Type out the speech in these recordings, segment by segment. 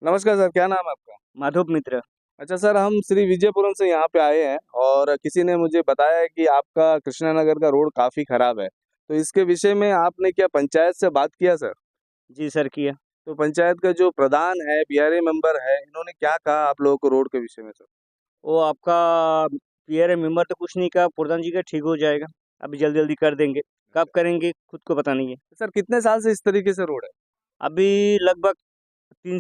नमस्कार सर, क्या नाम है आपका? माधव मित्र। अच्छा सर, हम श्री विजयपुरम से यहाँ पे आए हैं और किसी ने मुझे बताया है कि आपका कृष्णानगर का रोड काफ़ी ख़राब है। तो इसके विषय में आपने क्या पंचायत से बात किया सर? जी सर, किया। तो पंचायत का जो प्रधान है, बीआरए मेंबर है, इन्होंने क्या कहा आप लोगों को रोड के विषय में सर? वो आपका पीआरए मेंबर तो कुछ नहीं कहा, प्रधान जी का ठीक हो जाएगा, अभी जल्दी-जल्दी कर देंगे। कब अच्छा। करेंगे खुद को पता नहीं है। सर कितने साल से इस तरीके से रोड है? अभी लगभग 3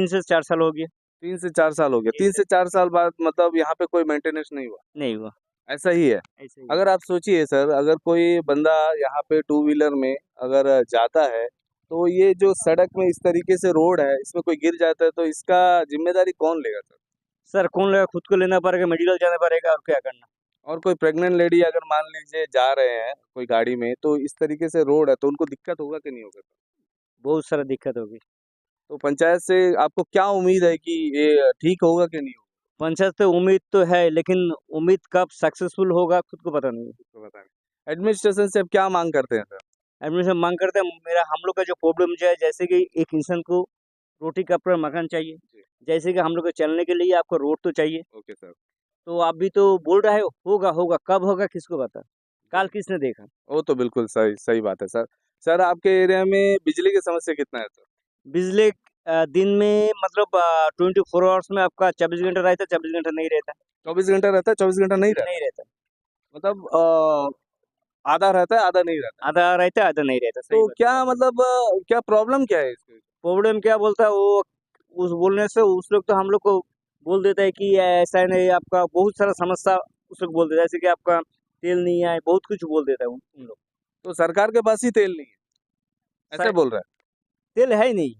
से 4 साल हो गया। 3 से 4 साल हो गया। जी 3 सर। से 4 साल बाद मतलब यहाँ पे कोई मेंटेनेंस नहीं हुआ, नहीं हुआ, ऐसा ही है? ऐसे ही है। अगर आप सोचिए सर, अगर कोई बंदा यहाँ पे टू व्हीलर में अगर जाता है, तो ये जो सड़क में इस तरीके से रोड है, इसमें कोई गिर जाता है तो इसका ज़िम्मेदारी कौन लेगा सर? सर कौन लेगा, खुद को लेना पड़ेगा, मेडिकल जाना पड़ेगा और क्या करना। और कोई प्रेग्नेंट लेडी अगर मान लीजिए जा रहे हैं कोई गाड़ी में, तो इस तरीके से रोड है, तो उनको दिक्कत होगा कि नहीं होगा सर? बहुत सारा दिक्कत होगी। तो पंचायत से आपको क्या उम्मीद है कि ये ठीक होगा कि नहीं होगा? पंचायत से उम्मीद तो है, लेकिन उम्मीद कब सक्सेसफुल होगा खुद को पता नहीं है। तो बताएँ। एडमिनिस्ट्रेशन से अब क्या माँग करते हैं सर? एडमिशन माँग करते हैं, मेरा हम लोग का जो प्रॉब्लम जो है, जैसे कि एक इंसान को रोटी कपड़ा मकान चाहिए, जी, जैसे कि हम लोग को चलने के लिए आपको रोड तो चाहिए। Okay sir. तो आप भी तो बोल रहे हो, होगा, होगा, कब होगा किसको पता? जी, काल किसने देखा? वो तो बिल्कुल सही सही बात है सर। सर आपके एरिया में बिजली की समस्या कितना है सर? बिजली दिन में मतलब 24 आवर्स में आपका 24 घंटा रहता है, 24 घंटा नहीं रहता। 24 घंटा रहता है, 24 घंटा नहीं रहता? नहीं रहता। मतलब आधा रहता है, आधा नहीं रहता है। आधा रहता है, आधा नहीं रहता, सही तो बात क्या बोला। मतलब क्या प्रॉब्लम क्या है इसकी? प्रॉब्लम क्या बोलता है वो, उस बोलने से उस लोग तो हम लोग को बोल देता है कि ऐसा नहीं, आपका बहुत सारा समस्या उस लोग बोल देता है, जैसे कि आपका तेल नहीं आए, बहुत कुछ बोल देता है उन लोग। तो सरकार के पास ही तेल नहीं है, ऐसे सर बोल रहा है? तेल है ही नहीं।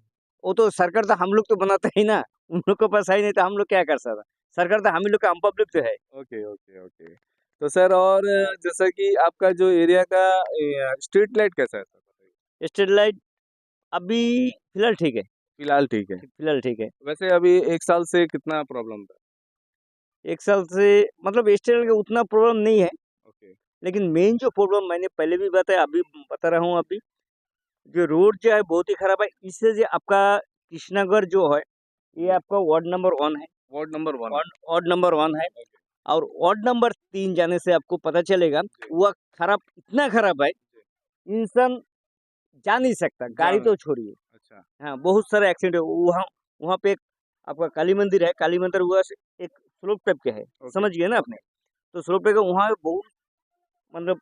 वो तो सरकार तो हम लोग तो बनाते ही ना, उन लोग के पास है ही नहीं तो हम लोग क्या कर सकते? सरकार तो हम ही लोग का, हम पब्लिक तो है। Okay, okay, okay. तो सर और जैसा कि आपका जो एरिया का स्ट्रीट लाइट कैसा है सर बताइए? स्ट्रीट लाइट अभी फिलहाल ठीक है, फिलहाल ठीक है। फिलहाल ठीक है। वैसे अभी 1 साल से कितना प्रॉब्लम था? 1 साल से मतलब स्ट्रीट लाइट का उतना प्रॉब्लम नहीं है, ओके, लेकिन मेन जो प्रॉब्लम मैंने पहले भी बताया, अभी बता रहा हूँ अभी, जो रोड जो है बहुत ही खराब है। इससे जो आपका कृष्णागढ़ जो है, ये जी। आपका वार्ड नंबर 1 है, वार्ड नंबर 1 है। वार्ड नंबर 1 है। ओके, और वार्ड नंबर 3 जाने से आपको पता चलेगा, जी, वह खराब, इतना खराब है, जी। इंसान जा नहीं सकता, गाड़ी जाना तो छोड़िए। अच्छा, हाँ, बहुत सारे एक्सीडेंट वहाँ वहाँ पे एक आपका काली मंदिर है, काली मंदिर हुआ से एक स्लोप टाइप के है, ओके, समझ गए ना आपने? तो स्लोप टाइप का वहाँ बहुत मतलब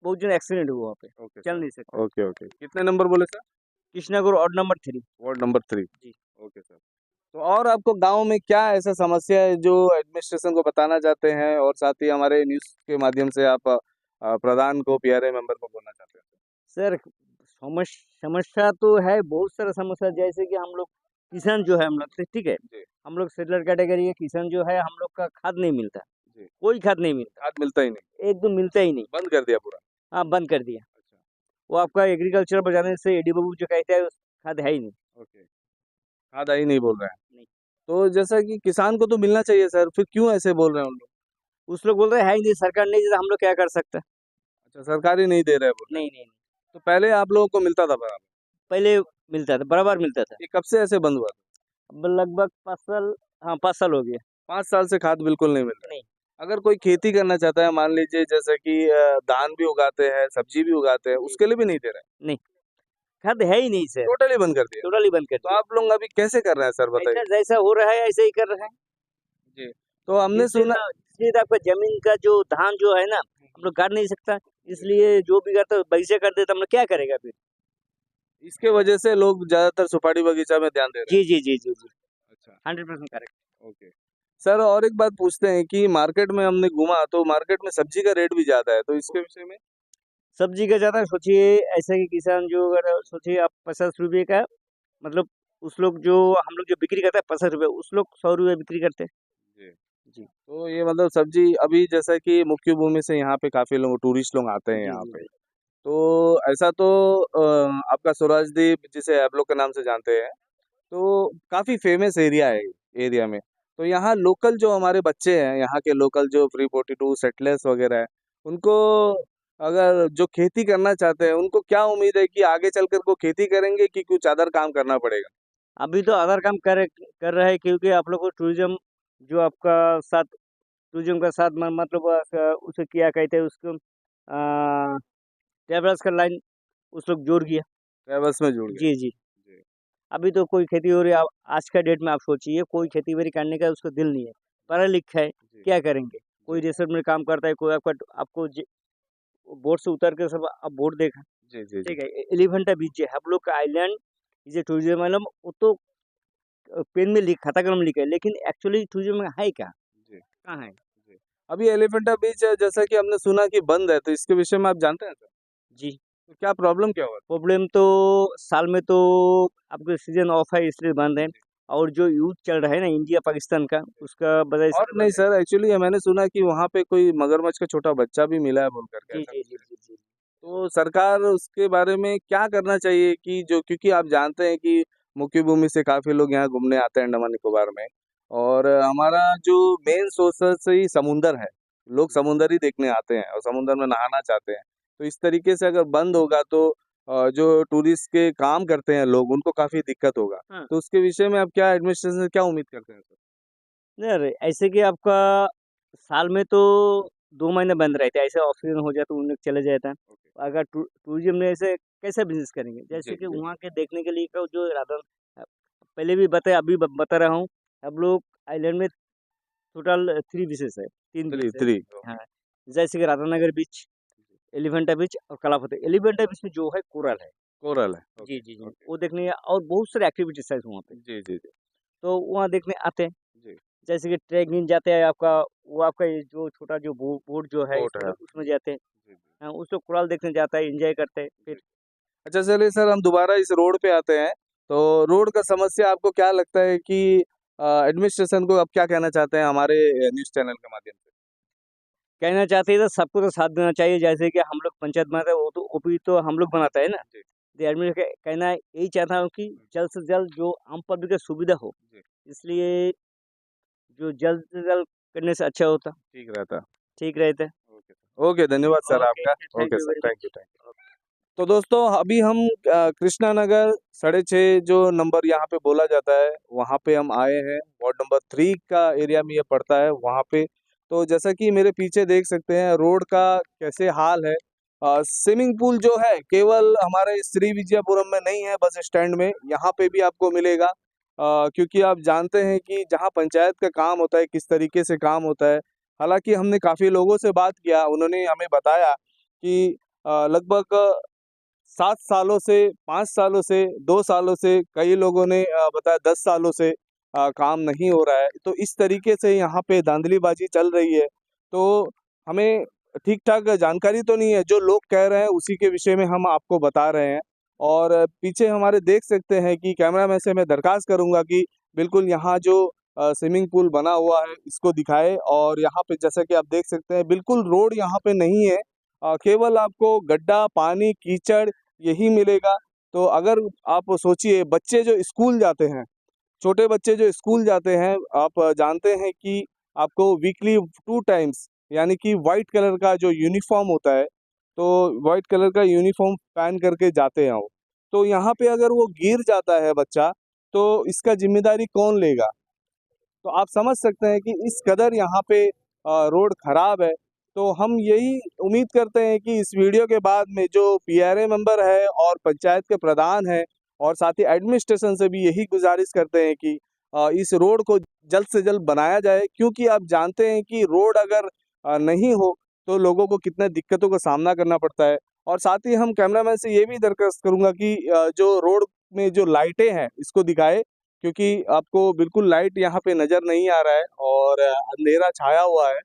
बहुत जन एक्सीडेंट हुआ वहाँ पे, ओके चल सर। नहीं सकता। Okay, okay. कितने नंबर बोले sir? Krishnagarh ward number 3। Ward number 3। जी। Okay sir. तो और आपको गाँव में क्या ऐसा समस्या है जो एडमिनिस्ट्रेशन को बताना चाहते हैं और साथ ही हमारे न्यूज़ के माध्यम से आप प्रधान को, पीआरए मेंबर को बोलना चाहते हैं? सर समस्या तो है, बहुत सारा समस्या, जैसे कि हम लोग किसान जो है हम लोग, ठीक है? जी, हम लोग सेटलर कैटेगरी के किसान जो है, हम लोग का खाद नहीं मिलता, जी। कोई खाद नहीं मिलता, खाद मिलता ही नहीं, एकदम मिलता ही नहीं। बंद कर दिया पूरा। हाँ, बंद कर दिया। अच्छा, वो आपका एग्रीकल्चर पर जाने से एडी बाबू जो कहते हैं, खाद है ही नहीं। ओके। खाद आई नहीं बोल रहे हैं। नहीं। तो जैसा कि किसान को तो मिलना चाहिए सर, फिर क्यों ऐसे बोल रहे हैं उन लोग? उस लोग बोल रहे हैं, है ही नहीं, सरकार नहीं दे तो हम लोग क्या कर सकते हैं? अच्छा, सरकार ही नहीं दे रहा है बोल रहे हैं। नहीं, नहीं, नहीं। तो पहले आप लोगों को मिलता था बराबर, पहले मिलता था, बराबर मिलता था। ये कब से ऐसे बंद हुआ था? अब लगभग 5 साल, हाँ, 5 साल हो गया। 5 साल से खाद बिल्कुल नहीं मिल रहा नहीं, है। अगर कोई खेती करना चाहता है, मान लीजिए जैसे कि धान भी उगाते हैं, सब्जी भी उगाते हैं, जी, उसके लिए भी नहीं दे रहे हैं, नहीं, खाद है ही नहीं सर, टोटली बंद कर दिया। टोटली बंद कर तो दिया। आप लोग अभी कैसे कर रहे हैं सर ऐसा बताइए? जैसा हो रहा है, ऐसे ही कर रहे हैं। जी, तो हमने इसलिए सुना इसलिए तो आपका ज़मीन का जो धान जो है ना, हम लोग गाड़ नहीं सकता, जी, इसलिए जो भी करता है वैसे कर देता, हम लोग क्या करेगा फिर? इसके वजह से लोग ज़्यादातर सुपारी बगीचा में ध्यान दे रहे जी, हैं। जी, जी, जी, जी। अच्छा, 100% करेक्ट। ओके। सर और एक बात पूछते हैं कि मार्केट में हमने घूमा तो मार्केट में सब्जी का रेट भी ज़्यादा है, तो इसके विषय में? सब्जी का ज़्यादा सोचिए, ऐसे कि किसान जो अगर सोचिए आप ₹50 का, मतलब उस लोग जो हम लोग जो बिक्री करते हैं ₹50, उस लोग ₹100 बिक्री करते हैं। जी। जी। तो ये मतलब सब्जी अभी जैसा कि मुख्य भूमि से यहाँ पे काफ़ी लोग टूरिस्ट लोग आते हैं जी, यहाँ जी, पे। जी। तो ऐसा तो आपका स्वराजदीप जिसे आप लोग के नाम से जानते हैं, तो काफ़ी फ़ेमस एरिया है एरिया में। तो यहाँ लोकल जो हमारे बच्चे हैं, यहाँ के लोकल जो प्री 42 सेटलर्स वगैरह हैं, उनको अगर जो खेती करना चाहते हैं, उनको क्या उम्मीद है कि आगे चलकर वो खेती करेंगे कि कुछ अदर काम करना पड़ेगा? अभी तो अदर काम कर रहे हैं, क्योंकि आप लोग को टूरिज्म जो आपका साथ टूरिज्म का साथ मतलब उसे क्या कहते हैं उसको, ट्रेवल्स का लाइन उस लोग जोड़ गया। ट्रेवल्स में जुड़ गए। जी जी। जी, अभी तो कोई खेती हो रही है, आज का डेट में आप सोचिए, कोई खेती बाड़ी करने का उसको दिल नहीं है, पढ़ा लिखा है, जी, क्या करेंगे? कोई जी, रेस्टोरेंट में काम करता है, कोई आपका आपको बोट से उतर के सब आप बोट देखा, जी, जी, जी, ठीक है? एलिफेंटा बीच है, हम लोग का आइलैंड, ये टूरिज्म वाला वो तो पेन में लिखा था, कलम लिखा है, लेकिन एक्चुअली टूरिज्म में है क्या? जी, कहाँ है? जी। अभी एलिफेंटा बीच जैसा कि हमने सुना कि बंद है, तो इसके विषय में आप जानते हैं सर? जी। तो क्या प्रॉब्लम क्या हुआ? प्रॉब्लम तो साल में तो आपके सीजन ऑफ है इसलिए बंद है, जी, और जो युद्ध चल रहा है ना इंडिया पाकिस्तान का, जी। उसका वजह और से नहीं बंद है। सर, एक्चुअली मैंने सुना कि वहाँ पे कोई मगरमच्छ का छोटा बच्चा भी मिला है बोल करके, जी ऐसा जी कुछ जी है। जी जी। तो सरकार उसके बारे में क्या करना चाहिए कि जो, क्योंकि आप जानते हैं कि मुख्य भूमि से काफ़ी लोग यहाँ घूमने आते हैं अंडमान निकोबार में, और हमारा जो मेन सोर्स ही समुंदर है। लोग समुंदर ही देखने आते हैं और समुंदर में नहाना चाहते हैं। तो इस तरीके से अगर बंद होगा तो जो टूरिस्ट के काम करते हैं लोग, उनको काफ़ी दिक्कत होगा। हाँ। तो उसके विषय में आप क्या एडमिनिस्ट्रेशन से क्या उम्मीद करते हैं सर? नहीं अरे ऐसे कि आपका साल में तो 2 महीने बंद रहते हैं, ऐसे ऑफ सीजन हो जाए तो उन लोग चले जाता है। ओके। अगर टूरिज़्म में ऐसे कैसे बिज़नेस करेंगे? जी, जैसे कि जी। वहाँ के देखने के लिए का जो राधा, पहले भी बताया, अभी बता रहा हूँ, हम लोग आइलैंड में टोटल 3 बीचेस है, 3 3, बीच है। 3 हाँ, ओके। जैसे कि राधानगर बीच, एलिफेंटा बीच और कलापति। एलिफेंटा बीच में जो है कोरल है। कोरल है। जी, ओके, जी, जी। ओके। वो देखने और बहुत सारे एक्टिविटीज़ है वहाँ पे। जी, जी, जी। तो वहाँ देखने आते हैं। जी, जैसे कि ट्रैकिंग जाते हैं आपका, वो आपका ये जो छोटा जो बोट जो है बोट इसमें है। उसमें जाते हैं। जी, जी, हाँ, उसमें कोराल देखने जाता है, एन्जॉय करते हैं फिर। जी। अच्छा चलिए सर, हम दोबारा इस रोड पे आते हैं। तो रोड का समस्या आपको क्या लगता है कि एडमिनिस्ट्रेशन को आप क्या कहना चाहते हैं हमारे न्यूज़ चैनल के माध्यम से? कहना चाहते हैं तो सबको तो साथ देना चाहिए, जैसे कि हम लोग पंचायत बनाते हैं, वो भी तो हम लोग बनाते हैं ना। जी, तो एडमिन कहना यही चाहता हूँ कि जल्द से जल्द जो आम पब्लिक को सुविधा हो, जी, इसलिए जो जल्द से जल्द करने से अच्छा होता, ठीक रहता। ठीक रहता। Okay sir. ओके, धन्यवाद सर ओके, आपका। Thank okay you sir, very thank you, much. Thank you. तो दोस्तों अभी हम कृष्णा नगर 6.5 जो नंबर यहाँ पे बोला जाता है, वहाँ पे हम आए हैं। वार्ड नंबर 3 का एरिया में ये पड़ता है वहाँ पे। तो जैसा कि मेरे पीछे देख सकते हैं रोड का कैसे हाल है। स्विमिंग पूल जो है केवल हमारे श्री विजयपुरम में नहीं है, बस स्टैंड में यहाँ पे भी आपको मिलेगा। क्योंकि आप जानते हैं कि जहाँ पंचायत का काम होता है किस तरीके से काम होता है। हालांकि हमने काफ़ी लोगों से बात किया, उन्होंने हमें बताया कि लगभग 7 सालों से, 5 सालों से, 2 सालों से, कई लोगों ने बताया 10 सालों से काम नहीं हो रहा है। तो इस तरीके से यहाँ पे धांधलीबाजी चल रही है। तो हमें ठीक-ठाक जानकारी तो नहीं है, जो लोग कह रहे हैं उसी के विषय में हम आपको बता रहे हैं। और पीछे हमारे देख सकते हैं कि कैमरामैन से मैं दरख्वास्त करूँगा कि बिल्कुल यहाँ जो स्विमिंग पूल बना हुआ है इसको दिखाए, और यहाँ पे जैसा कि आप देख सकते हैं बिल्कुल रोड यहाँ पे नहीं है। केवल आपको गड्ढा, पानी, कीचड़ यही मिलेगा। तो अगर आप सोचिए बच्चे जो स्कूल जाते हैं, छोटे बच्चे जो स्कूल जाते हैं, आप जानते हैं कि आपको वीकली 2 टाइम्स यानी कि व्हाइट कलर का जो यूनिफ़ॉर्म होता है, तो व्हाइट कलर का यूनिफ़ॉर्म पहन करके जाते हैं वो। तो यहाँ पे अगर वो गिर जाता है बच्चा, तो इसका ज़िम्मेदारी कौन लेगा? तो आप समझ सकते हैं कि इस कदर यहाँ पे रोड खराब है। तो हम यही उम्मीद करते हैं कि इस वीडियो के बाद में जो पीआरए मेंबर है और पंचायत के प्रधान हैं और साथ ही एडमिनिस्ट्रेशन से भी यही गुजारिश करते हैं कि इस रोड को जल्द से जल्द बनाया जाए, क्योंकि आप जानते हैं कि रोड अगर नहीं हो तो लोगों को कितने दिक्कतों का सामना करना पड़ता है। और साथ ही हम कैमरामैन से ये भी दरख्वास्त करूँगा कि जो रोड में जो लाइटें हैं इसको दिखाए, क्योंकि आपको बिल्कुल लाइट यहाँ पे नज़र नहीं आ रहा है और अंधेरा छाया हुआ है।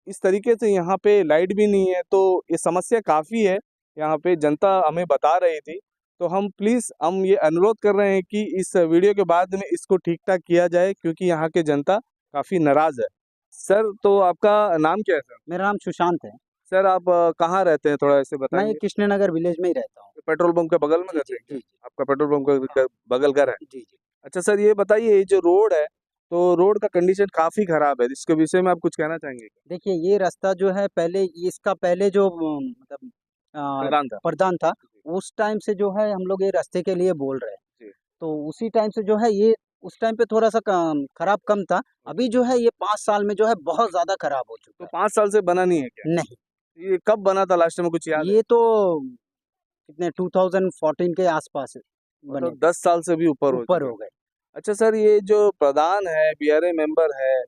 इस तरीके से यहाँ पे लाइट भी नहीं है, तो ये समस्या काफ़ी है, यहाँ पे जनता हमें बता रही थी। तो हम ये अनुरोध कर रहे हैं कि इस वीडियो के बाद में इसको ठीक-ठाक किया जाए, क्योंकि यहाँ के जनता काफ़ी नाराज़ है। सर, तो आपका नाम क्या है सर? मेरा नाम सुशांत है। सर, आप कहाँ रहते हैं, थोड़ा ऐसे मैं बताएँगे? कृष्णनगर विलेज में ही रहता हूँ। पेट्रोल पंप के बगल में जी, रहते जी, हैं क्या? जी, जी। आपका पेट्रोल पंप हाँ, का बगल घर है? जी, जी। अच्छा सर, ये बताइए ये जो रोड है, तो रोड का कंडीशन काफ़ी खराब है, इसके विषय में आप कुछ कहना चाहेंगे क्या? देखिए ये रास्ता जो है पहले, इसका पहले जो मतलब प्रधान था। प्रधान था, जी, उस टाइम से जो है हम लोग ये रास्ते के लिए बोल रहे हैं। जी, तो उसी टाइम से जो है ये उस टाइम पे थोड़ा सा खराब कम था। अभी जो है ये 5 साल में जो है बहुत ज़्यादा खराब हो तो चुका है। 5 साल से बना नहीं है क्या? नहीं, ये कब बना था लास्ट में, कुछ याद है? ये तो कितने 2014 के आसपास बने मतलब थे, 10 साल से भी ऊपर हो ऊपर चुके हो हैं। गए। अच्छा सर, ये जो प्रधान है, बीआरए मेंबर है,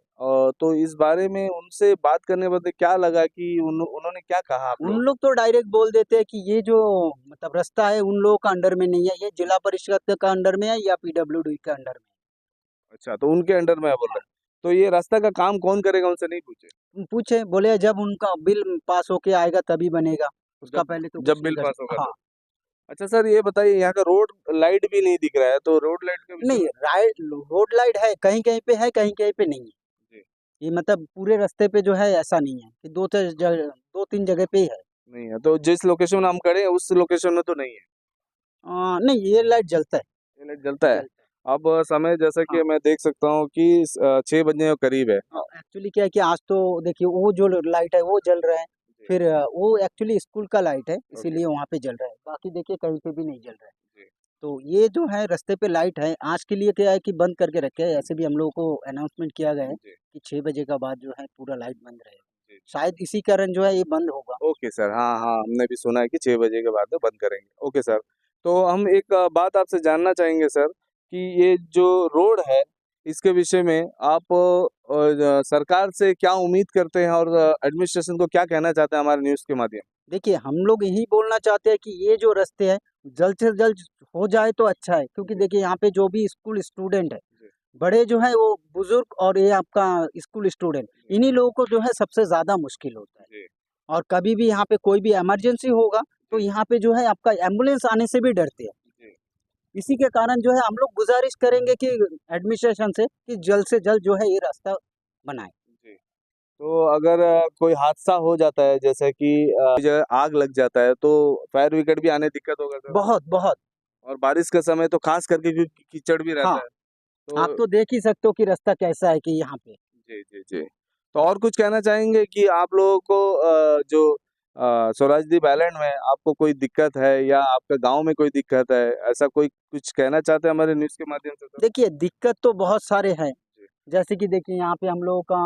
तो इस बारे में उनसे बात करने बदले क्या लगा कि उन्होंने क्या कहा आप उन लोगों को? लोग तो डायरेक्ट बोल देते हैं कि ये जो मतलब रास्ता है उन लोगों का अंडर में नहीं है, ये जिला परिषद का अंडर में है या पीडब्ल्यूडी का अंडर में अच्छा, तो उनके अंडर में है बोल है। रहे हैं। तो ये रास्ता का काम कौन करेगा, उनसे नहीं पूछे? पूछे, बोले जब उनका बिल पास होके आएगा तभी बनेगा, उसका जब पहले तो जब कुछ नहीं बिल कर पास सकते। होगा हाँ, तो? अच्छा सर, ये बताइए, यहाँ का रोड लाइट भी नहीं दिख रहा है, तो रोड लाइट के विषय नहीं में? रोड लाइट है, कहीं-कहीं पे नहीं है। जी। ये मतलब पूरे रास्ते पे जो है ऐसा नहीं है कि 2-3 जगह पे ही है। नहीं है, तो जिस लोकेशन में हम खड़े हैं उस लोकेशन में तो नहीं है? नहीं ये लाइट जलता है, ये लाइट जलता है? जलता है। अब समय जैसा हाँ, कि मैं देख सकता हूँ कि 6 बजने के करीब है। एक्चुअली क्या है कि आज तो देखिए वो जो लाइट है वो जल रहा है, जी। फिर वो एक्चुअली स्कूल का लाइट है, ओके। इसीलिए वहाँ पे जल रहा है, बाकी देखिए कहीं पे भी नहीं जल रहा है। जी। तो ये जो है रास्ते पे लाइट है, आज के लिए क्या है कि बंद करके रखे हैं, ऐसे भी हम लोगों को अनाउंसमेंट किया गया है जी। कि 6 बजे के बाद जो है पूरा लाइट बंद रहेगा। जी। शायद इसी कारण जो है ये बंद होगा। ओके सर, हाँ, हाँ, हमने भी सुना है कि 6 बजे के बाद में बंद करेंगे। ओके सर, तो हम एक बात आपसे जानना चाहेंगे सर, कि ये जो रोड है, इसके विषय में आप सरकार से क्या उम्मीद करते हैं और एडमिनिस्ट्रेशन को क्या कहना चाहते हैं हमारे न्यूज़ के माध्यम? देखिए, हम लोग यही बोलना चाहते हैं कि ये जो रास्ते हैं, जल्द से जल्द हो जाए तो अच्छा है, क्योंकि जी। देखिए यहाँ पे जो भी स्कूल स्टूडेंट है, जी। बड़े जो हैं वो बुजुर्ग और ये आपका स्कूल स्टूडेंट, जी। इन्हीं लोगों को जो है सबसे ज़्यादा मुश्किल होता है। जी। और कभी भी यहाँ पे कोई भी इमरजेंसी होगा, तो जी। यहाँ पे जो है आपका एम्बुलेंस आने से भी डरते हैं। जी। इसी के कारण जो है हम लोग गुज़ारिश करेंगे कि एडमिनिस्ट्रेशन से कि जल्द से जल्द जो है ये रास्ता बनाएँ। जी। तो अगर कोई हादसा हो जाता है, जैसे कि जो आग लग जाता है, तो फायर ब्रिगेड भी आने दिक्कत होगा सर? बहुत, बहुत। और बारिश का समय तो खास करके क्योंकि कीचड़ भी हाँ, रहता है। आप तो तो देख ही सकते हो कि रास्ता कैसा है कि यहाँ पे। जी, जी, जी। तो और कुछ कहना चाहेंगे कि आप लोगों को जो स्वराजदीप आइलैंड में आपको कोई दिक्कत है या आपके गाँव में कोई दिक्कत है, ऐसा कोई कुछ कहना चाहते हैं हमारे न्यूज़ के माध्यम से सर? देखिए, दिक्कत तो बहुत सारे हैं। जी। जैसे कि देखिए यहाँ पे हम लोगों का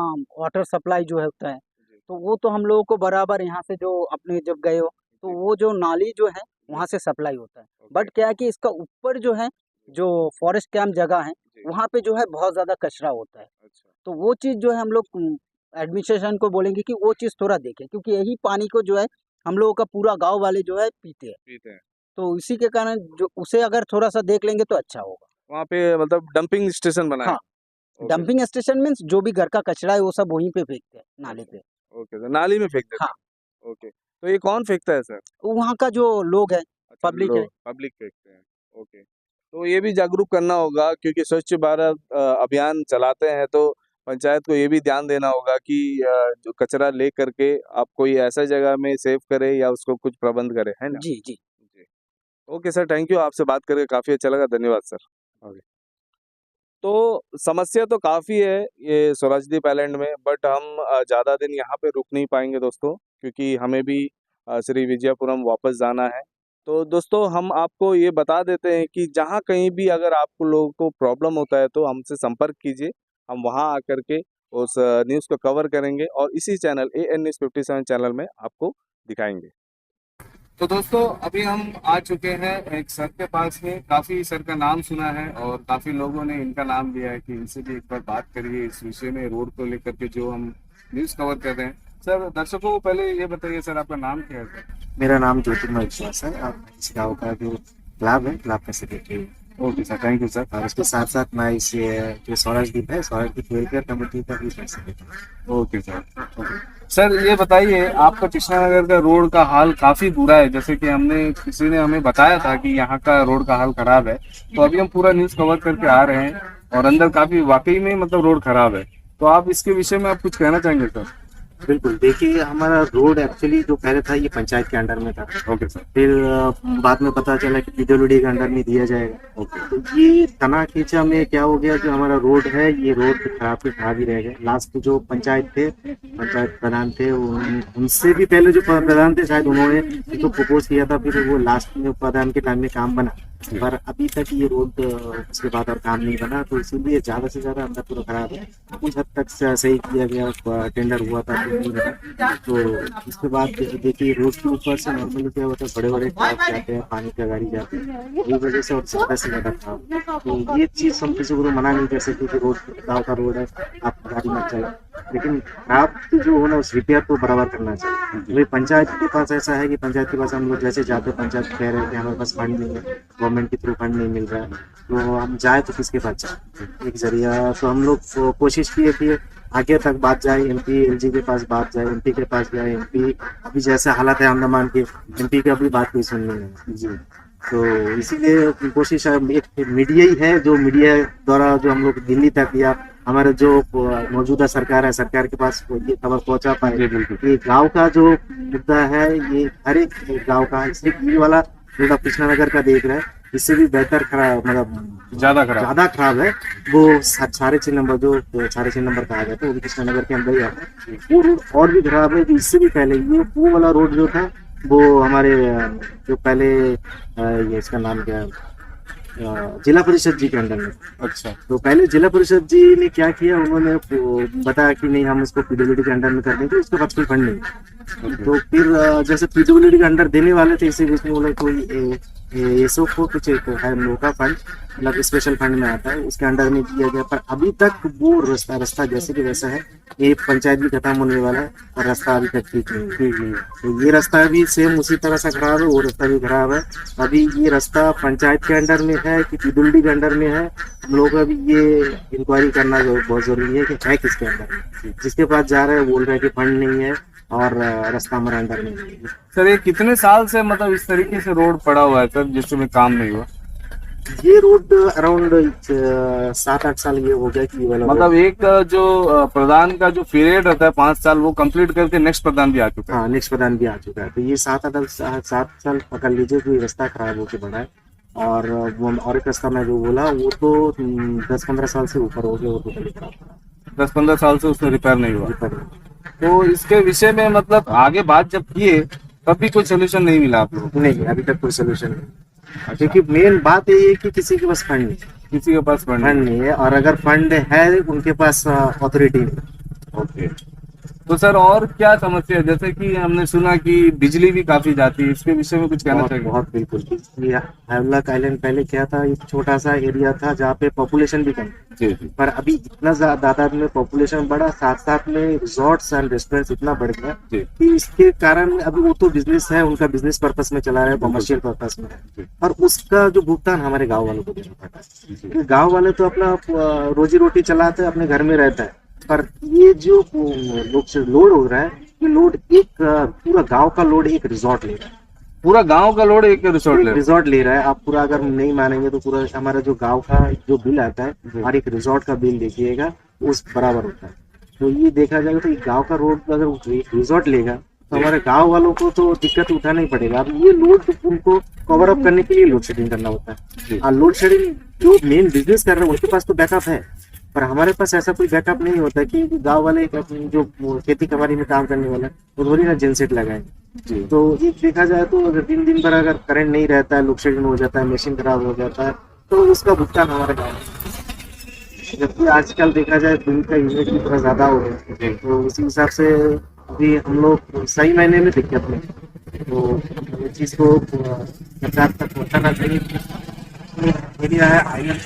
वाटर सप्लाई जो है होता है, जी। तो वो तो हम लोगों को बराबर यहाँ से जो अपने जब गए हो, तो जी। वो जो नाली जो है, जी। वहाँ से सप्लाई होता है। ओके। बट क्या है कि इसका ऊपर जो है, जी। जो फॉरेस्ट कैंप जगह है, जी। वहाँ पे जो है बहुत ज़्यादा कचरा होता है। अच्छा। तो वो चीज़ जो है हम लोग एडमिनिस्ट्रेशन को बोलेंगे कि वो चीज़ थोड़ा देखें, क्योंकि यही पानी को जो है हम लोगों का पूरा गाँव वाले जो है पीते हैं। पीते हैं। तो इसी के कारण जो उसे अगर थोड़ा-सा देख लेंगे तो अच्छा होगा। वहाँ पे मतलब डंपिंग स्टेशन बनाएँ। हाँ, okay sir. Dumping station means जो भी घर का कचरा है वो सब वहीं पे फेंकते हैं, नाले अच्छा। पे। ओके सर, नाली में फेंक देते हाँ, हैं। ओके। तो ये कौन फेंकता है सर? वहाँ का जो लोग है, अच्छा, पब्लिक है। लोग पब्लिक फेंकते हैं। ओके। तो ये भी जागरूक करना होगा, क्योंकि स्वच्छ भारत अभियान चलाते हैं, तो पंचायत को ये भी ध्यान देना होगा कि जो कचरा ले करके आप कोई ऐसा जगह में सेव करें या उसको कुछ प्रबंध करें, है ना? जी, जी। जी। ओके सर, थैंक यू, आपसे बात करके काफ़ी अच्छा लगा। धन्यवाद सर। ओके। तो समस्या तो काफ़ी है ये स्वराजदीप आइलैंड में, बट हम ज़्यादा दिन यहाँ पे रुक नहीं पाएँगे दोस्तों, क्योंकि हमें भी श्री विजयपुरम वापस जाना है। तो दोस्तों, हम आपको ये बता देते हैं कि जहाँ कहीं भी अगर आप लोगों को प्रॉब्लम होता है तो हमसे संपर्क कीजिए। हम वहाँ आकर के उस न्यूज़ को कवर करेंगे और इसी चैनल एएन न्यूज़ 57 चैनल में आपको दिखाएँगे। तो दोस्तों, अभी हम आ चुके हैं एक सर के पास में। काफ़ी सर का नाम सुना है और काफ़ी लोगों ने इनका नाम लिया है कि इनसे भी एक बार बात करिए इस विषय में, रोड को लेकर के जो हम न्यूज़ कवर कर रहे हैं। सर, दर्शकों को पहले ये बताइए सर, आपका नाम क्या है सर? मेरा नाम ज्योतिर्मय विश्वास है और मैं इस गाँव का जो क्लब है, क्लब का सेक्रेटरी हूँ। Okay sir, thank you sir. और उसके साथ-साथ मैं इस जो स्वराजदीप है, स्वराजदीप वेलफेयर कमेटी का भी सेक्रेटरी हूँ। Okay sir. ओके। सर, ये बताइए, आपका कृष्णानगर का रोड का हाल काफ़ी बुरा है, जैसे कि किसी ने हमें बताया था कि यहाँ का रोड का हाल खराब है। तो अभी हम पूरा न्यूज़ कवर करके आ रहे हैं और अंदर काफ़ी वाक़ई में मतलब रोड खराब है। तो आप इसके विषय में आप कुछ कहना चाहेंगे सर? बिल्कुल, देखिए हमारा रोड एक्चुअली जो पहले था ये पंचायत के अंडर में था। Okay sir. फिर बाद में पता चला कि पीडब्ल्यूडी के अंडर में दिया जाएगा। ओके। तो ये तना खींचा में क्या हो गया, जो हमारा रोड है ये रोड खराब के खराब ही रह गया। लास्ट जो पंचायत थे, पंचायत प्रधान थे, उनसे भी पहले जो प्रधान थे शायद उन्होंने तो प्रपोज किया था, फिर वो लास्ट में प्रधान के टाइम में काम बना। पर अभी तक ये रोड उसके बाद और काम नहीं बना, तो इसीलिए ज्यादा से ज्यादा अंदर पूरा खराब है। कुछ हद तक सही किया गया, टेंडर हुआ था तो नहीं बना। तो इसके बाद देखिए रोड के ऊपर से नॉर्मली क्या होता है, बड़े बड़े ट्रक जाते हैं, पानी का गाड़ी जाते हैं, ये वजह से और ज्यादा से ज्यादा खराब। तो ये चीज हम किसी को मना नहीं कर सकते कि रोड गाँव का रोड है, आप गाड़ी मत चलाओ, लेकिन खराब जो हो ना उस रिपेयर को बराबर करना चाहिए। वही पंचायत के पास ऐसा है कि पंचायत के पास हम लोग जैसे जाते हैं, पंचायत कह रहे हैं कि हमारे पास फंड नहीं है, गवर्नमेंट के थ्रू फंड नहीं मिल रहा है, तो हम जाए तो किसके पास जाए, एक जरिया। तो हम लोग कोशिश किए कि आगे तक बात जाए, MP LG के पास बात जाए, MP के पास जाए। MP अभी जैसे हालत है अंडमान के, MP की अभी बात कोई सुन नहीं है जी। तो इसीलिए कोशिश है, एक मीडिया ही है जो मीडिया द्वारा जो हम लोग दिल्ली तक या हमारे जो मौजूदा सरकार है, सरकार के पास ये खबर पहुंचा पाए कि गांव का जो मुद्दा है ये हर एक गांव का, सिर्फ ये वाला जो कृष्णानगर का देख रहा है, इससे भी बेहतर खराब, मतलब ज्यादा खराब है। वो 6.5 नंबर जो 6.5 नंबर कहा जाता है वो भी कृष्णानगर के अंदर ही आता है। वो रोड और भी खराब है। इससे भी पहले ये वो वाला रोड जो था वो हमारे जो पहले ये इसका नाम क्या है, जिला परिषद जी के अंडर में। अच्छा। तो पहले जिला परिषद जी ने क्या किया, उन्होंने बताया कि नहीं हम इसको PWD के अंडर में कर देंगे, उसके बाद कोई फंड नहीं। तो फिर जैसे PWD के अंडर देने वाले थे, इसी बीच में बोला कोई एसओ को कुछ एक है नोका फंड, मतलब स्पेशल फंड में आता है, उसके अंडर में किया गया। पर अभी तक वो रास्ता जैसे कि वैसा है, ये पंचायत भी खत्म होने वाला है और रास्ता अभी तक ठीक नहीं है। तो ये रास्ता भी सेम उसी तरह से खराब है, वो रास्ता भी खराब है। अभी ये रास्ता पंचायत के अंडर में है कि PWD के अंडर में है, हम लोग अभी ये इंक्वायरी करना बहुत जरूरी है कि है किसके अंडर में। जिसके पास जा रहे हैं बोल रहे हैं कि फंड नहीं है और रास्ता हमारे अंडर में नहीं है। सर ये कितने साल से मतलब इस तरीके से रोड पड़ा हुआ है सर, जिसमें काम नहीं हुआ? ये रोड अराउंड 7-8 साल ये हो गया कि वाला मतलब एक जो प्रधान का जो पीरियड रहता है 5 साल, वो कंप्लीट करके नेक्स्ट प्रधान भी आ चुका है। हाँ, नेक्स्ट प्रधान भी आ चुका है। तो ये 7 साल पकड़ लीजिए कि रास्ता खराब होके बना है। और और एक रास्ता मैं जो बोला वो तो 10-15 साल से ऊपर हो गया, वो टोटली खराब 10-15 साल से उसमें रिपेयर नहीं हुआ। है। तो इसके विषय में मतलब आगे बात जब किए तब भी कोई सोल्यूशन नहीं मिला आप लोगों को? नहीं, अभी तक कोई सोल्यूशन नहीं। क्योंकि मेन बात ये है कि किसी के पास फंड नहीं, किसी के पास फंड नहीं है, और अगर फंड है उनके पास अथॉरिटी नहीं। ओके। तो सर और क्या समस्या है? जैसे कि हमने सुना कि बिजली भी काफी जाती है, इसके विषय में कुछ कहना चाहिए? बहुत बिल्कुल। ये हैवलॉक आइलैंड पहले क्या था, एक छोटा सा एरिया था जहाँ पे पॉपुलेशन भी कम, जी। पर अभी इतना तादाद में पॉपुलेशन बढ़ा, साथ साथ में रिजॉर्ट्स एंड रेस्टोरेंट्स इतना बढ़ गया कि इसके कारण अभी वो तो बिजनेस है, उनका बिजनेस पर्पस में चला रहे हैं, कॉमर्शियल पर्पस में, और उसका जो भुगतान हमारे गाँव वालों को देना पड़ता है। गाँव वाले तो अपना रोजी रोटी चलाते हैं, अपने घर में रहता है, पर ये जो लोड हो रहा है, ये लोड एक पूरा गांव का लोड एक रिजॉर्ट ले रहा है। पूरा गांव का लोड एक रिजॉर्ट ले रहा है। आप पूरा अगर नहीं मानेंगे तो पूरा हमारा जो गांव का जो बिल आता है और एक रिजॉर्ट का बिल देखिएगा उस बराबर होता है। तो ये देखा जाएगा तो गांव का रोड अगर रिजॉर्ट लेगा तो हमारे गांव वालों को तो दिक्कत उठाना ही पड़ेगा। अब ये लोड उनको कवर अप करने के लिए लोड शेडिंग करना होता है। और लोड शेडिंग जो मेन बिजनेस कर रहे हैं उनके पास तो बैकअप है, पर हमारे पास ऐसा कोई बैकअप नहीं होता कि गांव वाले जो खेती कमारी में काम करने वाला वो थोड़ी ना जनसेट लगाए। तो ये देखा जाए तो अगर दिन भर अगर करंट नहीं रहता है, लोड शेडिंग हो जाता है, मशीन खराब हो जाता है, तो उसका भुगतान हमारे गाँव में। जबकि आजकल देखा जाए दिन का यूनिट भी थोड़ा ज्यादा हो रहा है, तो उसी हिसाब से अभी हम लोग सही मायने में दिक्कत नहीं। तो इस चीज को सरकार तक पहुँचाना चाहिए। एरिया है आइलैंड,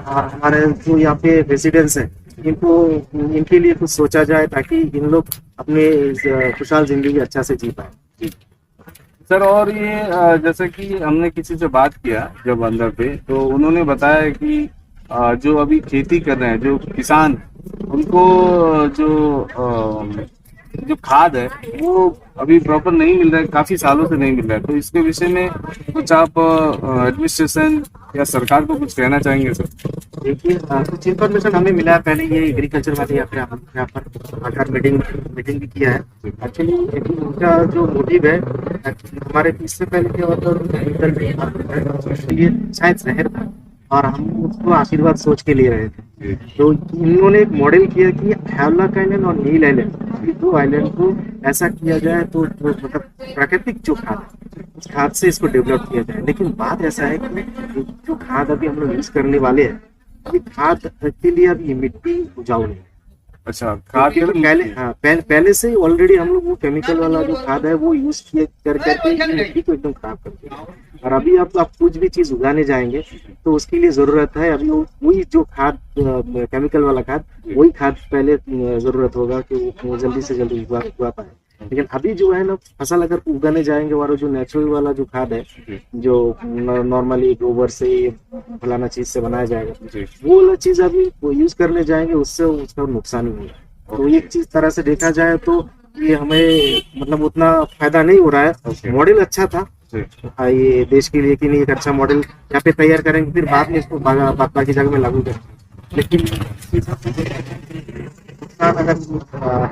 और हमारे जो यहाँ पे रेसिडेंट्स हैं इनको इनके लिए कुछ सोचा जाए ताकि इन लोग अपने खुशहाल जिंदगी अच्छा से जी पाए। सर और ये जैसे कि हमने किसी से बात किया जब अंदर पे, तो उन्होंने बताया कि जो अभी खेती कर रहे हैं जो किसान, उनको जो खाद है वो अभी प्रॉपर नहीं मिल रहा है, काफी सालों से नहीं मिल रहा है। तो इसके विषय में कुछ आप एडमिनिस्ट्रेशन या सरकार को कुछ कहना चाहेंगे सर? देखिए, कुछ इन्फॉर्मेशन हमें मिला है। पहले ये एग्रीकल्चर वाले यहाँ पर आकर मीटिंग भी किया है। एक्चुअली उनका जो मोटिव है, हमारे इससे पहले क्या होता है ये शायद शहर था और हम उसको आशीर्वाद सोच के ले रहे थे। तो इन्होंने एक मॉडल किया कि हैवलॉक आइलैंड और नील आइलैंड, ये दो आइलैंड को ऐसा किया जाए तो मतलब प्राकृतिक जो खाद उस खाद से इसको डेवलप किया जाए। लेकिन बात ऐसा है कि जो खाद अभी हम लोग यूज करने वाले हैं, ये खाद के लिए अभी मिट्टी उपजाऊ नहीं है। अच्छा, खाद क्योंकि के लिए पहले, मिट्टी। हाँ, पहले से ही ऑलरेडी हम लोग वो केमिकल वाला जो खाद है वो यूज किए कर करके ये मिट्टी को एकदम खराब कर दिया। और अभी आप कुछ भी चीज उगाने जाएंगे तो उसके लिए जरूरत है अभी वही जो खाद, केमिकल वाला खाद, वही खाद पहले जरूरत होगा कि वो जल्दी से जल्दी उगा पाए। लेकिन अभी जो है ना, फसल अगर उगाने जाएंगे और जो नेचुरल वाला जो खाद है, जो नॉर्मली गोबर से फलाना चीज से बनाया जाएगा, जी। वो वाला चीज अभी वो यूज करने जाएंगे, उससे उसका नुकसान ही होगा। तो एक चीज तरह से देखा जाए तो ये हमें मतलब उतना फायदा नहीं हो रहा है। मॉडल अच्छा था ये देश के लिए कि नहीं, एक अच्छा मॉडल यहाँ पे तैयार करेंगे, फिर बाद में इसको बाकी जगह में लागू करेंगे। लेकिन नुकसान अगर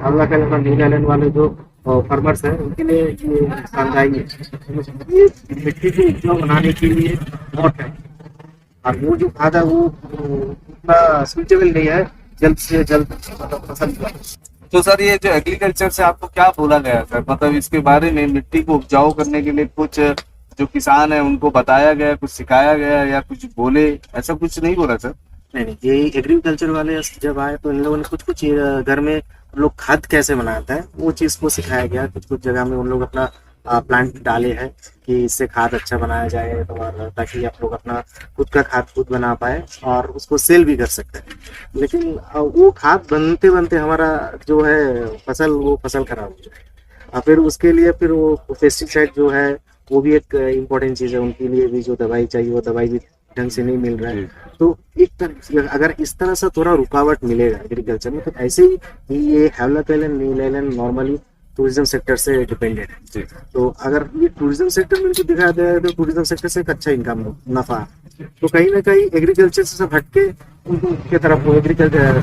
हमला करने न्यूजीलैंड वाले जो फार्मर्स है उनके लिए ये नुकसानदायी है। ये मिट्टी को उपजाऊ बनाने के लिए बहुत है, और वो जो खाद है वो उतना सुइटेबल नहीं है जल्द से जल्द मतलब फसल का। तो सर, ये जो एग्रीकल्चर से आपको क्या बोला गया सर, मतलब इसके बारे में मिट्टी को उपजाऊ करने के लिए कुछ जो किसान है उनको बताया गया, कुछ सिखाया गया, या कुछ बोले, ऐसा कुछ नहीं बोला सर? नहीं नहीं, ये एग्रीकल्चर वाले जब आए तो इन लोगों ने कुछ कुछ घर में लोग खाद कैसे बनाता है वो चीज को सिखाया गया। कुछ कुछ जगह में उन लोग अपना प्लांट डाले हैं कि इससे खाद अच्छा बनाया जाए, और ताकि आप लोग अपना खुद का खाद खुद बना पाए और उसको सेल भी कर सकते हैं। लेकिन वो खाद बनते बनते हमारा जो है फसल, वो फसल खराब हो जाए, और फिर उसके लिए फिर वो पेस्टिसाइड जो है वो भी एक इम्पोर्टेंट चीज है। उनके लिए भी जो दवाई चाहिए वो दवाई भी ढंग से नहीं मिल रहा है। तो एक तरह अगर इस तरह से थोड़ा रुकावट मिलेगा एग्रीकल्चर में, तो ऐसे ही ये Havelock island, New Zealand island normally tourism sector से डिपेंडेंट है। तो अगर ये टूरिज्म सेक्टर में दिखा दे तो टूरिज्म सेक्टर से एक अच्छा इनकम नफा, तो कहीं ना कहीं एग्रीकल्चर से सब हटके उनकी तरफ एग्रीकल्चर,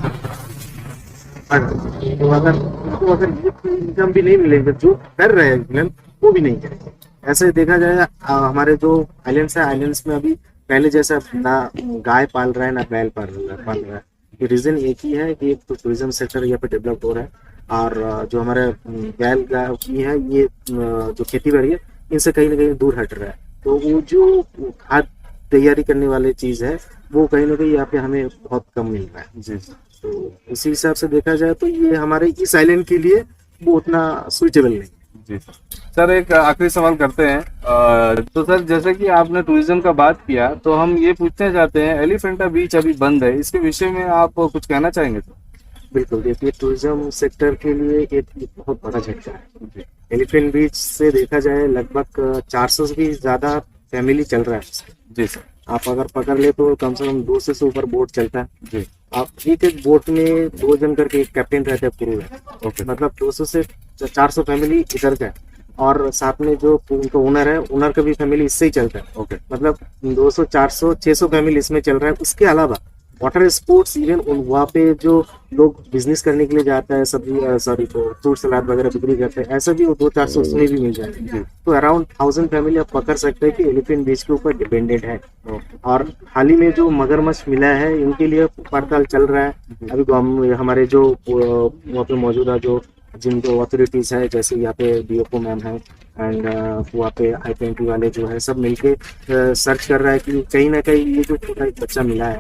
तो अगर ये इनकम भी नहीं मिलेगा जो कर रहे हैं वो भी नहीं करेंगे। ऐसे देखा जाए हमारे जो आइलैंड्स है, आइलैंड्स में अभी पहले जैसा ना गाय पाल रहा है ना बैल पाल रहा है। ये रीजन एक ही है कि एक तो टूरिज्म सेक्टर यहाँ पे डेवलप हो रहा है, और जो हमारे बैल गाय की है ये जो खेती बाड़ी है इनसे कहीं ना कहीं दूर हट रहा है। तो वो जो खाद तैयारी करने वाली चीज है वो कहीं ना कहीं यहाँ पे हमें बहुत कम मिल रहा है जी। तो इसी हिसाब से देखा जाए तो ये हमारे इस आइलैंड के लिए वो उतना सुइटेबल नहीं जी। सर, एक आखिरी सवाल करते हैं। तो सर, जैसे कि आपने टूरिज्म का बात किया, तो हम ये पूछना चाहते हैं, एलिफेंटा बीच अभी बंद है, इसके विषय में आप कुछ कहना चाहेंगे सर? बिल्कुल, देखिए टूरिज्म सेक्टर के लिए एक बहुत बड़ा झटका है। एलिफेंट बीच से देखा जाए लगभग 400 से भी ज्यादा फैमिली चल रहा है जी सर। आप अगर पकड़ ले तो कम से कम 200 से ऊपर बोट चलता है जी। आप एक बोट में 2 जन करके एक कैप्टन रहता है क्रू है। ओके। मतलब 200 से 400 फैमिली इधर का है, और साथ में जो उनका ओनर है, ओनर का भी फैमिली इससे ही चलता है। ओके। मतलब 200, 400, 600 फैमिली इसमें चल रहा है। उसके अलावा वाटर स्पोर्ट्स इवन वहाँ पे जो लोग बिजनेस करने के लिए जाता है, सब्जी सॉरी तो फ्रूट सलाद वगैरह बिक्री करते हैं, ऐसा भी वो 200-400 उसमें भी मिल जाते हैं। तो अराउंड 1000 फैमिली आप पकड़ सकते हैं कि एलिफेंट बीच के ऊपर डिपेंडेंट है। और हाल ही में जो मगरमच्छ मिला है इनके लिए पड़ताल चल रहा है। अभी हमारे जो वहाँ पे मौजूदा जो जिनको अथॉरिटीज है, जैसे यहाँ पे डीओपो मैम है एंड वहाँ पे IPNT वाले जो है सब मिलके सर्च कर रहा है कि कहीं ना कहीं ये जो छोटा एक बच्चा मिला है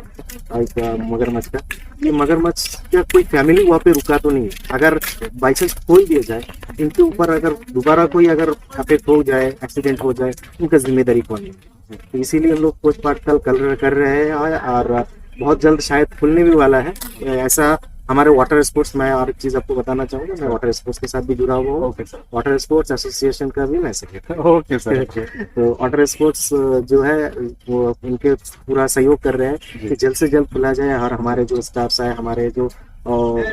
एक मगरमच्छ का, ये मगरमच्छ का कोई फैमिली वहाँ पे रुका तो नहीं है। अगर बाई चांस खोल दिया जाए इनके ऊपर, अगर दोबारा कोई अगर अफेक्ट हो जाए, एक्सीडेंट हो जाए, उनका जिम्मेदारी कौन है? तो इसीलिए हम लोग खोज पड़ताल कर रहे हैं, और बहुत जल्द शायद खुलने भी वाला है ऐसा। हमारे वाटर स्पोर्ट्स, मैं और एक चीज आपको बताना चाहूंगा, मैं वाटर स्पोर्ट्स के साथ भी जुड़ा हुआ हूँ। Okay sir. Water sports association का भी मैं सेक्रेटरी। Okay sir. तो वाटर स्पोर्ट्स जो है वो उनके पूरा सहयोग कर रहे हैं कि जल्द से जल्द खुला जाए, और हमारे जो स्टाफ्स है, हमारे जो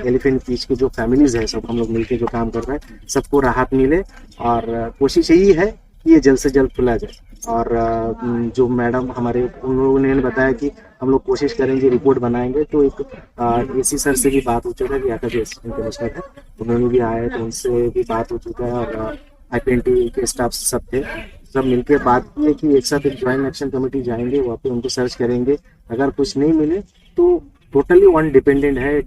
एलिफेंट बीच के जो फैमिलीज है, सब हम लोग मिलके जो काम कर रहे हैं, सबको राहत मिले। और कोशिश यही है कि ये जल्द से जल्द खुला जाए। और जो मैडम हमारे उन लोगों ने बताया कि हम लोग कोशिश करेंगे, रिपोर्ट बनाएंगे। तो एक AC सर से भी बात हो चुका है, यहाँ का जो असिस्टेंट कमिश्नर है उन्होंने भी आए, तो उनसे भी बात हो चुका है। और IPNT के स्टाफ सब थे, सब मिलके बात की कि एक साथ एक ज्वाइंट एक्शन कमेटी जाएंगे, वहाँ पे उनको सर्च करेंगे। अगर कुछ नहीं मिले तो टोटली वन डिपेंडेंट है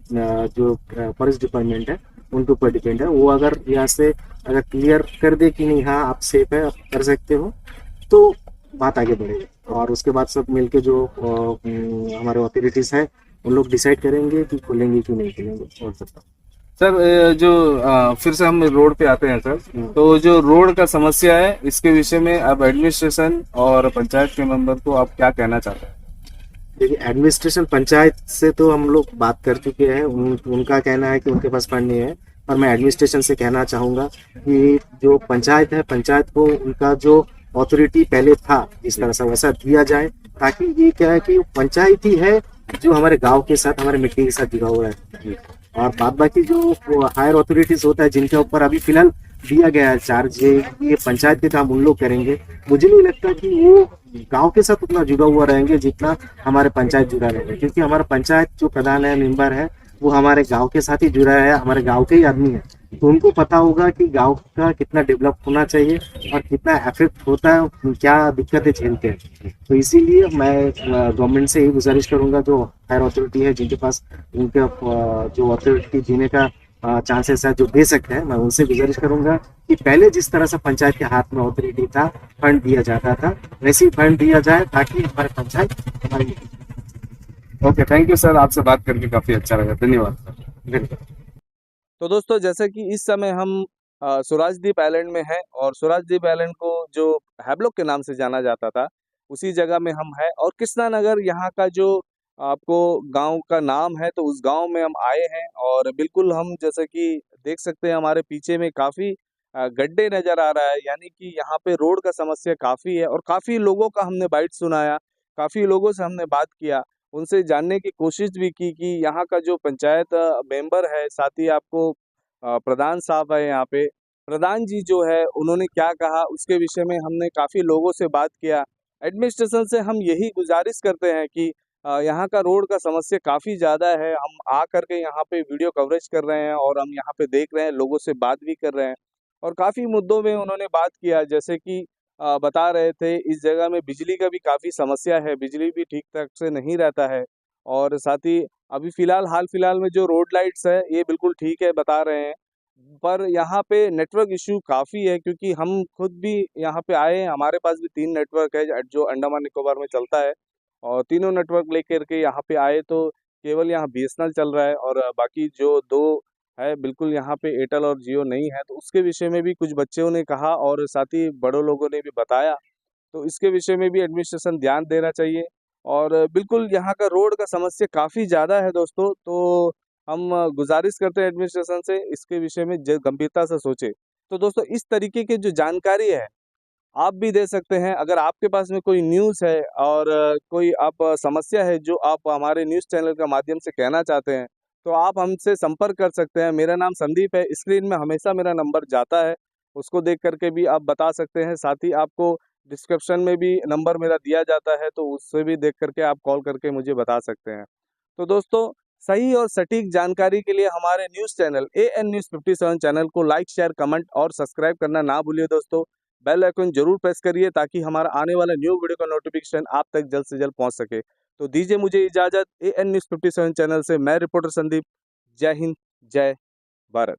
जो फॉरेस्ट डिपार्टमेंट है, उनके ऊपर डिपेंड है। वो अगर यहाँ से अगर क्लियर कर दे कि नहीं, हाँ आप सेफ है, आप कर सकते हो, तो बात आगे बढ़ेगी। और उसके बाद सब मिलके जो हमारे अथॉरिटीज है, उन लोग डिसाइड करेंगे कि खुलेंगे कि नहीं खुलेंगे और सब। सर फिर से हम रोड पे आते हैं सर। तो जो रोड का समस्या है इसके विषय में अब एडमिनिस्ट्रेशन और पंचायत के मेंबर को आप क्या कहना चाहते हैं? देखिए, एडमिनिस्ट्रेशन पंचायत से तो हम लोग बात कर चुके हैं, उनका कहना है कि उनके पास फंड नहीं है। पर मैं एडमिनिस्ट्रेशन से कहना चाहूँगा कि जो पंचायत है, पंचायत को उनका जो अथॉरिटी पहले था इस तरह से वैसा दिया जाए, ताकि ये क्या है कि पंचायत ही है जो हमारे गांव के साथ, हमारे मिट्टी के साथ जुड़ा हुआ है। और बाद बाकी जो हायर अथॉरिटीज होता है जिनके ऊपर अभी फिलहाल दिया गया है चार्ज, ये पंचायत के काम उन लोग करेंगे। मुझे नहीं लगता कि वो गांव के साथ उतना जुड़ा हुआ रहेंगे जितना हमारे पंचायत जुड़ा रहेगा, क्योंकि हमारा पंचायत जो प्रधान है, मेंबर है, वो हमारे गांव के साथ ही जुड़ा है, हमारे गांव के ही आदमी है। तो उनको पता होगा कि गांव का कितना डेवलप होना चाहिए और कितना इफेक्ट होता है, क्या दिक्कतें झेलते हैं। तो इसीलिए मैं गवर्नमेंट से यही गुजारिश करूंगा, जो हायर अथॉरिटी है जिनके पास उनके जो अथॉरिटी देने का चांसेस है, जो दे सकते हैं, मैं उनसे गुजारिश करूंगा कि पहले जिस तरह से पंचायत के हाथ में अथॉरिटी था, फंड दिया जाता था, वैसे ही फंड दिया जाए ताकि हमारे पंचायत हमारी। ओके, थैंक यू सर, आपसे बात करके काफी अच्छा लगा, धन्यवाद सर। तो दोस्तों, जैसे कि इस समय हम स्वराजदीप आइलैंड में हैं और स्वराजदीप आइलैंड को जो हैवलॉक के नाम से जाना जाता था उसी जगह में हम हैं, और कृष्णा नगर यहाँ का जो आपको गांव का नाम है, तो उस गांव में हम आए हैं। और बिल्कुल हम जैसे कि देख सकते हैं हमारे पीछे में काफ़ी गड्ढे नज़र आ रहा है, यानी कि यहाँ पे रोड का समस्या काफ़ी है। और काफ़ी लोगों का हमने बाइट सुनाया, काफ़ी लोगों से हमने बात किया, उनसे जानने की कोशिश भी की कि यहाँ का जो पंचायत मेंबर है, साथ ही आपको प्रधान साहब है यहाँ पे, प्रधान जी जो है उन्होंने क्या कहा उसके विषय में हमने काफ़ी लोगों से बात किया। एडमिनिस्ट्रेशन से हम यही गुजारिश करते हैं कि यहाँ का रोड का समस्या काफ़ी ज़्यादा है। हम आ करके यहाँ पे वीडियो कवरेज कर रहे हैं और हम यहाँ पे देख रहे हैं, लोगों से बात भी कर रहे हैं, और काफ़ी मुद्दों में उन्होंने बात किया। जैसे कि बता रहे थे इस जगह में बिजली का भी काफ़ी समस्या है, बिजली भी ठीक ठाक से नहीं रहता है। और साथ ही अभी फ़िलहाल हाल फिलहाल में जो रोड लाइट्स है ये बिल्कुल ठीक है बता रहे हैं, पर यहाँ पे नेटवर्क इशू काफ़ी है, क्योंकि हम खुद भी यहाँ पे आए हैं, हमारे पास भी 3 नेटवर्क है जो अंडमान निकोबार में चलता है, और तीनों नेटवर्क लेकर के यहाँ पे आए तो केवल यहाँ बीएसएनएल चल रहा है, और बाकी जो 2 है बिल्कुल यहाँ पे एयरटेल और जियो नहीं है। तो उसके विषय में भी कुछ बच्चों ने कहा और साथ ही बड़ों लोगों ने भी बताया, तो इसके विषय में भी एडमिनिस्ट्रेशन ध्यान देना चाहिए। और बिल्कुल यहाँ का रोड का समस्या काफ़ी ज़्यादा है दोस्तों, तो हम गुजारिश करते हैं एडमिनिस्ट्रेशन से इसके विषय में गंभीरता से सोचे। तो दोस्तों, इस तरीके की जो जानकारी है आप भी दे सकते हैं। अगर आपके पास में कोई न्यूज़ है और कोई आप समस्या है जो आप हमारे न्यूज़ चैनल के माध्यम से कहना चाहते हैं, तो आप हमसे संपर्क कर सकते हैं। मेरा नाम संदीप है, स्क्रीन में हमेशा मेरा नंबर जाता है, उसको देख करके भी आप बता सकते हैं। साथ ही आपको डिस्क्रिप्शन में भी नंबर मेरा दिया जाता है, तो उससे भी देख करके आप कॉल करके मुझे बता सकते हैं। तो दोस्तों, सही और सटीक जानकारी के लिए हमारे news channel AN News 57 channel को लाइक, शेयर, कमेंट और सब्सक्राइब करना ना भूलिए दोस्तों। बेल आइकन जरूर प्रेस करिए ताकि हमारा आने वाला न्यू वीडियो का नोटिफिकेशन आप तक जल्द से जल्द पहुंच सके। तो दीजिए मुझे इजाज़त। AN News 57 चैनल से मैं रिपोर्टर संदीप। जय हिंद, जय भारत।